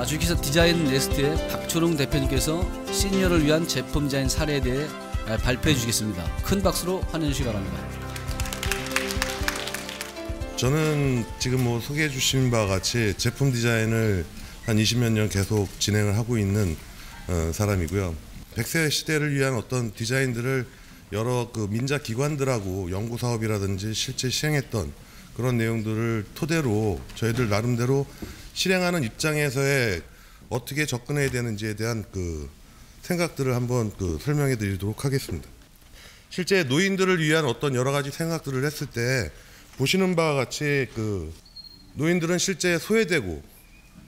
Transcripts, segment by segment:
주식회사 디자인 네스트의 박초롱 대표님께서 시니어를 위한 제품 디자인 사례에 대해 발표해 주시겠습니다. 큰 박수로 환영해 주시기 바랍니다. 저는 지금 소개해 주신 바와 같이 제품 디자인을 한 20몇 년 계속 진행을 하고 있는 사람이고요. 100세 시대를 위한 어떤 디자인들을 여러 민자 기관들하고 연구 사업이라든지 실제 시행했던 그런 내용들을 토대로 저희들 나름대로 실행하는 입장에서의 어떻게 접근해야 되는지에 대한 생각들을 한번 설명해 드리도록 하겠습니다. 실제 노인들을 위한 어떤 여러 가지 생각들을 했을 때 보시는 바와 같이 노인들은 실제 소외되고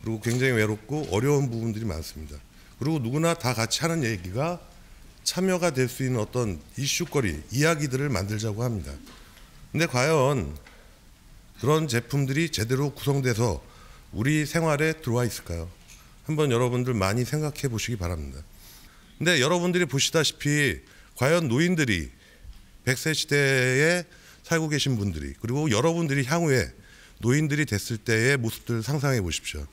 그리고 굉장히 외롭고 어려운 부분들이 많습니다. 그리고 누구나 다 같이 하는 얘기가 참여가 될 수 있는 어떤 이슈거리, 이야기들을 만들자고 합니다. 근데 과연 그런 제품들이 제대로 구성돼서 우리 생활에 들어와 있을까요? 한번 여러분들 많이 생각해 보시기 바랍니다. 근데 여러분들이 보시다시피 과연 노인들이 100세 시대에 살고 계신 분들이 그리고 여러분들이 향후에 노인들이 됐을 때의 모습들을 상상해 보십시오.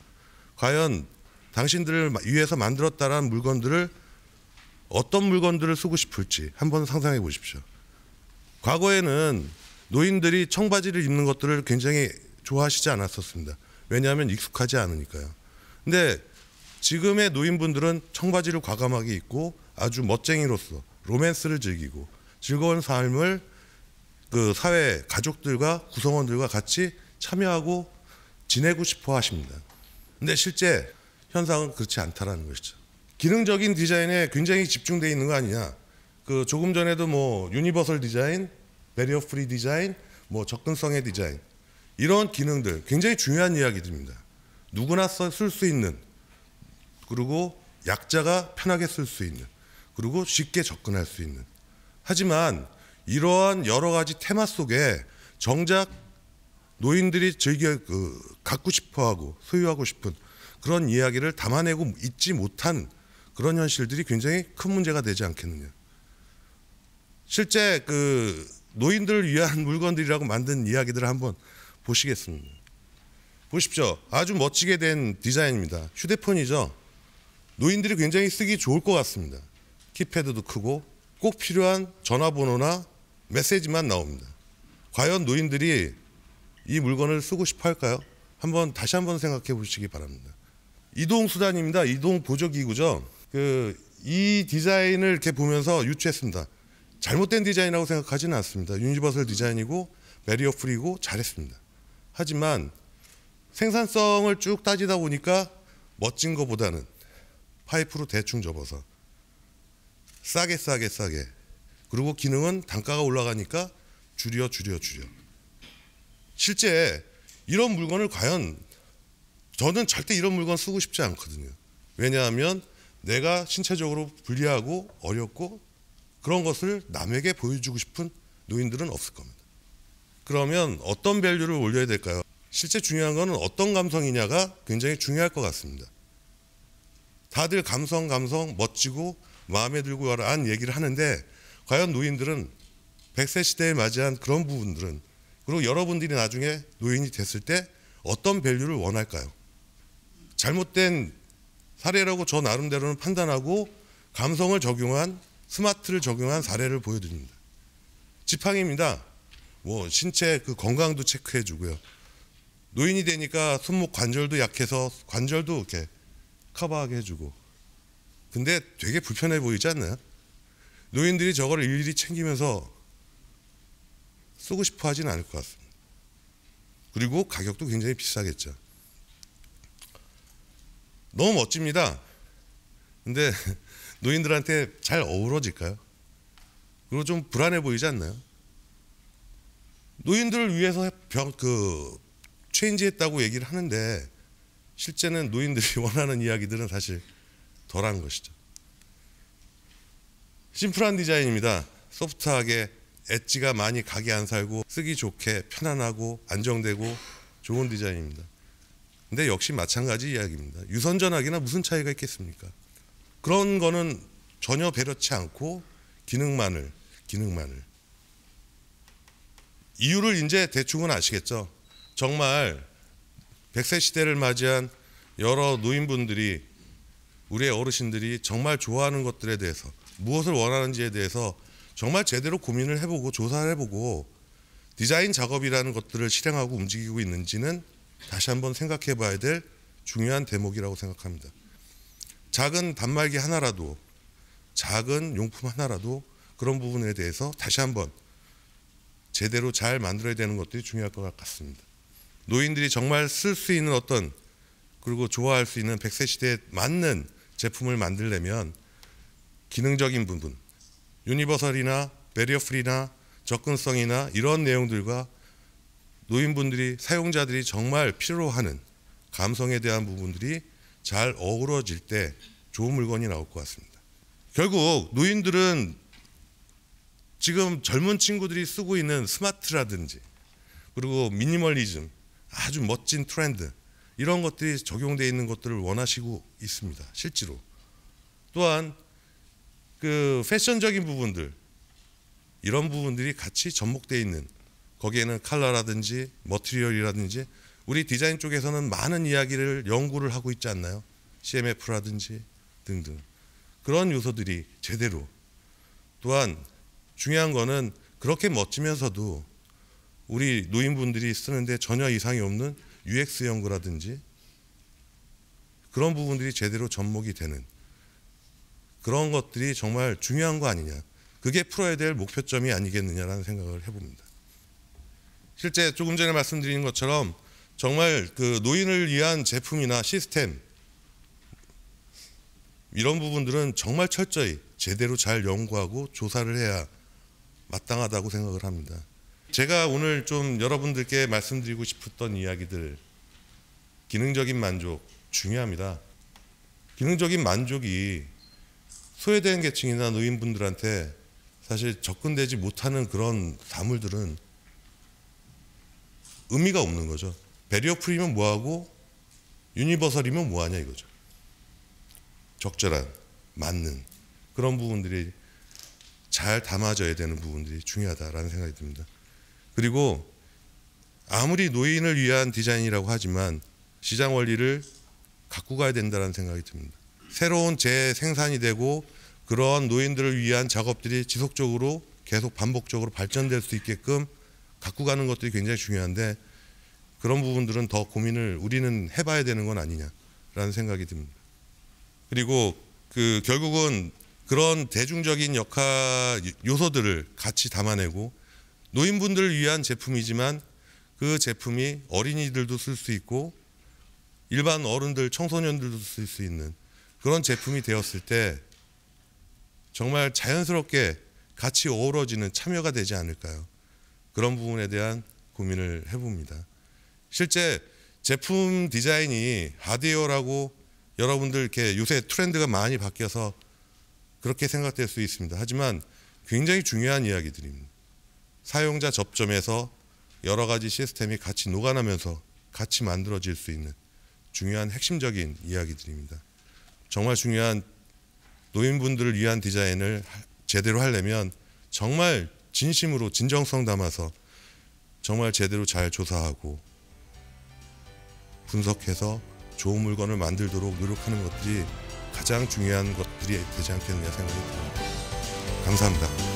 과연 당신들을 위해서 만들었다라는 물건들을 어떤 물건들을 쓰고 싶을지 한번 상상해 보십시오. 과거에는 노인들이 청바지를 입는 것들을 굉장히 좋아하시지 않았었습니다. 왜냐하면 익숙하지 않으니까요. 근데 지금의 노인분들은 청바지를 과감하게 입고 아주 멋쟁이로서 로맨스를 즐기고 즐거운 삶을 사회 가족들과 구성원들과 같이 참여하고 지내고 싶어 하십니다. 근데 실제 현상은 그렇지 않다라는 것이죠. 기능적인 디자인에 굉장히 집중되어 있는 거 아니냐. 조금 전에도 유니버설 디자인, 배리어 프리 디자인, 접근성의 디자인 이런 기능들 굉장히 중요한 이야기들입니다. 누구나 쓸 수 있는 그리고 약자가 편하게 쓸 수 있는 그리고 쉽게 접근할 수 있는 하지만 이러한 여러 가지 테마 속에 정작 노인들이 즐겨 갖고 싶어하고 소유하고 싶은 그런 이야기를 담아내고 있지 못한 그런 현실들이 굉장히 큰 문제가 되지 않겠느냐. 실제 노인들을 위한 물건들이라고 만든 이야기들을 한번 보시겠습니다. 보십시오. 아주 멋지게 된 디자인입니다. 휴대폰이죠. 노인들이 굉장히 쓰기 좋을 것 같습니다. 키패드도 크고 꼭 필요한 전화번호나 메시지만 나옵니다. 과연 노인들이 이 물건을 쓰고 싶어 할까요? 다시 한번 생각해 보시기 바랍니다. 이동수단입니다. 이동 보조기구죠. 이 디자인을 이렇게 보면서 유추했습니다. 잘못된 디자인이라고 생각하지는 않습니다. 유니버설 디자인이고 배리어 프리고 잘했습니다. 하지만 생산성을 쭉 따지다 보니까 멋진 것보다는 파이프로 대충 접어서 싸게 그리고 기능은 단가가 올라가니까 줄여 실제 이런 물건을 과연 저는 절대 이런 물건 쓰고 싶지 않거든요. 왜냐하면 내가 신체적으로 불리하고 어렵고 그런 것을 남에게 보여주고 싶은 노인들은 없을 겁니다. 그러면 어떤 밸류를 올려야 될까요? 실제 중요한 것은 어떤 감성이냐가 굉장히 중요할 것 같습니다. 다들 감성 멋지고 마음에 들고 한 얘기를 하는데 과연 노인들은 100세 시대에 맞이한 그런 부분들은 그리고 여러분들이 나중에 노인이 됐을 때 어떤 밸류를 원할까요? 잘못된 사례라고 저 나름대로는 판단하고 감성을 적용한 스마트를 적용한 사례를 보여드립니다. 지팡이입니다. 신체 건강도 체크해 주고요. 노인이 되니까 손목 관절도 약해서 관절도 이렇게 커버하게 해주고. 근데 되게 불편해 보이지 않나요? 노인들이 저걸 일일이 챙기면서 쓰고 싶어 하진 않을 것 같습니다. 그리고 가격도 굉장히 비싸겠죠. 너무 멋집니다. 근데 노인들한테 잘 어우러질까요? 그리고 좀 불안해 보이지 않나요? 노인들을 위해서 체인지했다고 얘기를 하는데 실제는 노인들이 원하는 이야기들은 사실 덜한 것이죠. 심플한 디자인입니다. 소프트하게 엣지가 많이 각이 안 살고 쓰기 좋게 편안하고 안정되고 좋은 디자인입니다. 근데 역시 마찬가지 이야기입니다. 유선전화기나 무슨 차이가 있겠습니까? 그런 거는 전혀 배려치 않고 기능만을. 이유를 이제 대충은 아시겠죠? 정말 100세 시대를 맞이한 여러 노인분들이, 우리의 어르신들이 정말 좋아하는 것들에 대해서, 무엇을 원하는지에 대해서 정말 제대로 고민을 해보고 조사를 해보고 디자인 작업이라는 것들을 실행하고 움직이고 있는지는 다시 한번 생각해 봐야 될 중요한 대목이라고 생각합니다. 작은 단말기 하나라도, 작은 용품 하나라도 그런 부분에 대해서 다시 한번 제대로 잘 만들어야 되는 것들이 중요할 것 같습니다. 노인들이 정말 쓸 수 있는 어떤, 그리고 좋아할 수 있는 100세 시대에 맞는 제품을 만들려면 기능적인 부분, 유니버설이나 배리어 프리나 접근성이나 이런 내용들과 노인분들이, 사용자들이 정말 필요로 하는 감성에 대한 부분들이 잘 어우러질 때 좋은 물건이 나올 것 같습니다. 결국 노인들은 지금 젊은 친구들이 쓰고 있는 스마트라든지, 그리고 미니멀리즘, 아주 멋진 트렌드, 이런 것들이 적용되어 있는 것들을 원하시고 있습니다. 실제로. 또한 그 패션적인 부분들, 이런 부분들이 같이 접목되어 있는, 거기에는 컬러라든지 머티리얼이라든지, 우리 디자인 쪽에서는 많은 이야기를 연구를 하고 있지 않나요? CMF라든지 등등. 그런 요소들이 제대로, 또한 중요한 거는 그렇게 멋지면서도 우리 노인분들이 쓰는데 전혀 이상이 없는 UX 연구라든지 그런 부분들이 제대로 접목이 되는 그런 것들이 정말 중요한 거 아니냐. 그게 풀어야 될 목표점이 아니겠느냐라는 생각을 해봅니다. 실제 조금 전에 말씀드린 것처럼 정말 그 노인을 위한 제품이나 시스템, 이런 부분들은 정말 철저히 제대로 잘 연구하고 조사를 해야 마땅하다고 생각을 합니다. 제가 오늘 좀 여러분들께 말씀드리고 싶었던 이야기들, 기능적인 만족 중요합니다. 기능적인 만족이 소외된 계층이나 노인분들한테 사실 접근되지 못하는 그런 사물들은 의미가 없는 거죠. 배리어 프리면 뭐하고 유니버설이면 뭐하냐 이거죠. 적절한, 맞는 그런 부분들이 잘 담아져야 되는 부분들이 중요하다라는 생각이 듭니다. 그리고 아무리 노인을 위한 디자인이라고 하지만 시장 원리를 갖고 가야 된다는 생각이 듭니다. 새로운 재생산이 되고 그런 노인들을 위한 작업들이 지속적으로 계속 반복적으로 발전될 수 있게끔 갖고 가는 것들이 굉장히 중요한데, 그런 부분들은 더 고민을 우리는 해봐야 되는 건 아니냐라는 생각이 듭니다. 그리고 결국은 그런 대중적인 역할 요소들을 같이 담아내고, 노인분들을 위한 제품이지만 그 제품이 어린이들도 쓸 수 있고 일반 어른들, 청소년들도 쓸 수 있는 그런 제품이 되었을 때 정말 자연스럽게 같이 어우러지는 참여가 되지 않을까요? 그런 부분에 대한 고민을 해봅니다. 실제 제품 디자인이 하드웨어라고 여러분들 이렇게 요새 트렌드가 많이 바뀌어서 그렇게 생각될 수 있습니다. 하지만 굉장히 중요한 이야기들입니다. 사용자 접점에서 여러 가지 시스템이 같이 녹아나면서 같이 만들어질 수 있는 중요한 핵심적인 이야기들입니다. 정말 중요한 노인분들을 위한 디자인을 제대로 하려면 정말 진심으로 진정성 담아서 정말 제대로 잘 조사하고 분석해서 좋은 물건을 만들도록 노력하는 것들이 가장 중요한 것들이 되지 않겠느냐 생각이 듭니다. 감사합니다.